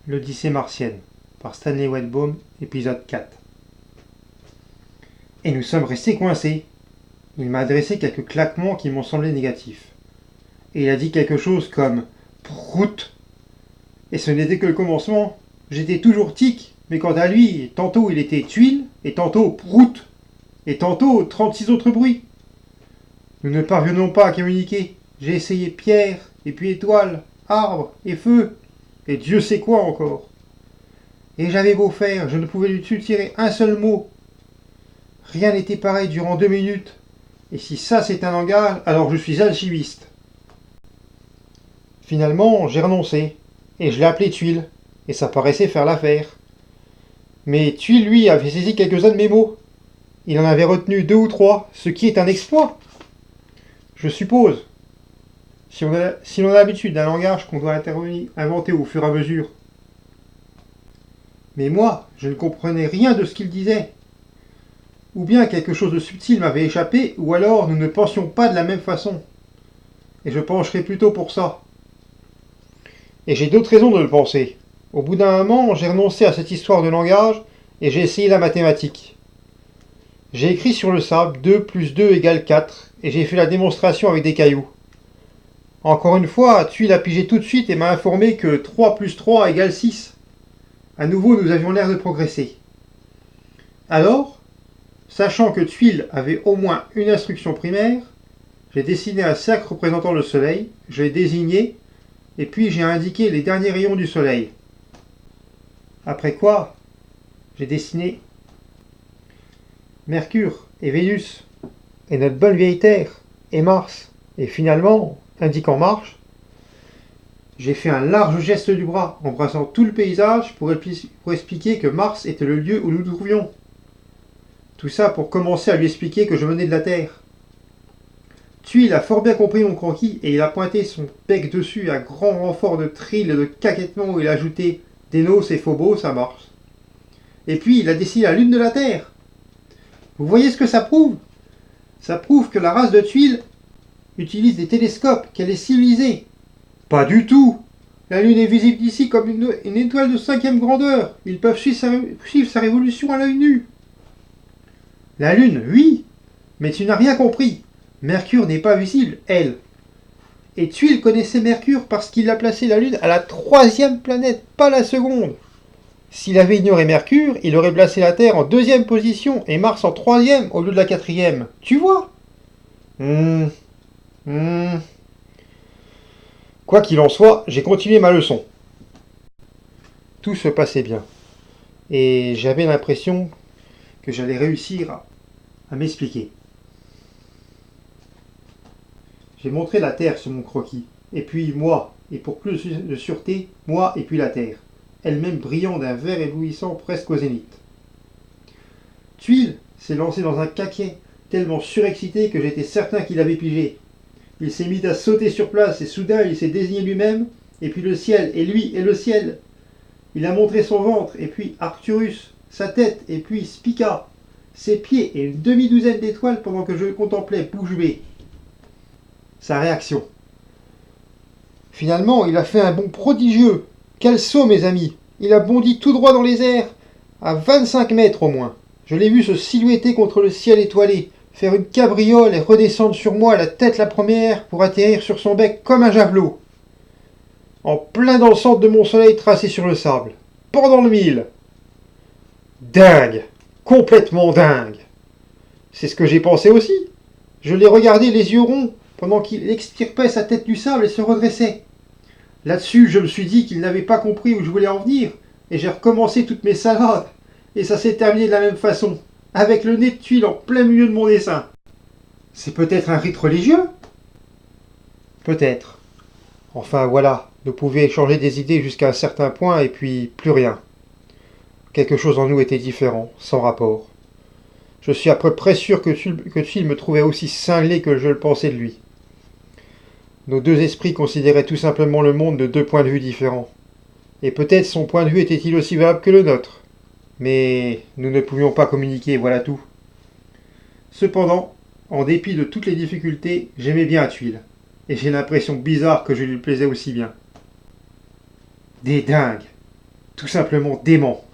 L'Odyssée martienne, par Stanley Whitbourne, épisode 4. Et nous sommes restés coincés. Il m'a adressé quelques claquements qui m'ont semblé négatifs. Et il a dit quelque chose comme « prout ». Et ce n'était que le commencement. J'étais toujours tic, mais quant à lui, tantôt il était tuile, et tantôt prout, et tantôt 36 autres bruits. Nous ne parvenons pas à communiquer. J'ai essayé pierre, et puis étoile, arbre, et feu, et Dieu sait quoi encore. Et j'avais beau faire, je ne pouvais lui tirer un seul mot. Rien n'était pareil durant 2 minutes. Et si ça c'est un langage, alors je suis alchimiste. Finalement, j'ai renoncé, et je l'ai appelé Tuile, et ça paraissait faire l'affaire. Mais Tuile, lui, avait saisi quelques-uns de mes mots. Il en avait retenu 2 ou 3, ce qui est un exploit. Je suppose. Si l'on a l'habitude d'un langage qu'on doit inventer au fur et à mesure. Mais moi, je ne comprenais rien de ce qu'il disait. Ou bien quelque chose de subtil m'avait échappé, ou alors nous ne pensions pas de la même façon. Et je pencherais plutôt pour ça. Et j'ai d'autres raisons de le penser. Au bout d'un moment, j'ai renoncé à cette histoire de langage, et j'ai essayé la mathématique. J'ai écrit sur le sable 2 plus 2 égale 4, et j'ai fait la démonstration avec des cailloux. Encore une fois, Tuile a pigé tout de suite et m'a informé que 3 plus 3 égale 6. À nouveau, nous avions l'air de progresser. Alors, sachant que Tuile avait au moins une instruction primaire, j'ai dessiné un cercle représentant le soleil, je l'ai désigné, et puis j'ai indiqué les derniers rayons du soleil. Après quoi, j'ai dessiné Mercure et Vénus, et notre bonne vieille Terre, et Mars, et finalement, indiquant Mars, j'ai fait un large geste du bras, embrassant tout le paysage pour expliquer que Mars était le lieu où nous nous trouvions. Tout ça pour commencer à lui expliquer que je venais de la Terre. Tuile a fort bien compris mon croquis et il a pointé son bec dessus à grand renfort de trilles et de caquettements où il a ajouté Dénos et Phobos à Mars. Et puis il a dessiné la lune de la Terre. Vous voyez ce que ça prouve? Ça prouve que la race de Tuile utilise des télescopes, qu'elle est civilisée. Pas du tout. La Lune est visible d'ici comme une étoile de 5e grandeur. Ils peuvent suivre sa révolution à l'œil nu. La Lune, oui, mais tu n'as rien compris. Mercure n'est pas visible, elle. Et Tuile connaissait Mercure parce qu'il a placé la Lune à la 3e planète, pas la seconde. S'il avait ignoré Mercure, il aurait placé la Terre en 2e position et Mars en 3e au lieu de la 4e. Tu vois? Quoi qu'il en soit, j'ai continué ma leçon. Tout se passait bien. Et j'avais l'impression que j'allais réussir à m'expliquer. J'ai montré la Terre sur mon croquis. Et puis moi, et pour plus de sûreté, moi et puis la Terre, elle-même brillant d'un vert éblouissant presque au zénith. Tuile s'est lancé dans un caquet, tellement surexcité que j'étais certain qu'il avait pigé. Il s'est mis à sauter sur place et soudain il s'est désigné lui-même, et puis le ciel, et lui, et le ciel. Il a montré son ventre, et puis Arcturus, sa tête, et puis Spica, ses pieds et une demi-douzaine d'étoiles pendant que je le contemplais bouche bée. Sa réaction. Finalement, il a fait un bond prodigieux. Quel saut, mes amis! Il a bondi tout droit dans les airs, à 25 mètres au moins. Je l'ai vu se silhouetter contre le ciel étoilé, faire une cabriole et redescendre sur moi la tête la première pour atterrir sur son bec comme un javelot. En plein dans le centre de mon soleil tracé sur le sable. Pendant le mille. Dingue! Complètement dingue! C'est ce que j'ai pensé aussi. Je l'ai regardé les yeux ronds pendant qu'il extirpait sa tête du sable et se redressait. Là-dessus, je me suis dit qu'il n'avait pas compris où je voulais en venir et j'ai recommencé toutes mes salades. Et ça s'est terminé de la même façon, avec le nez de Tuile en plein milieu de mon dessin. C'est peut-être un rite religieux? Peut-être. Enfin voilà, nous pouvions échanger des idées jusqu'à un certain point et puis plus rien. Quelque chose en nous était différent, sans rapport. Je suis à peu près sûr que Tuile me trouvait aussi cinglé que je le pensais de lui. Nos deux esprits considéraient tout simplement le monde de 2 points de vue différents. Et peut-être son point de vue était-il aussi valable que le nôtre. Mais nous ne pouvions pas communiquer, voilà tout. Cependant, en dépit de toutes les difficultés, j'aimais bien Tuile. Et j'ai l'impression bizarre que je lui plaisais aussi bien. Des dingues! tout simplement dément.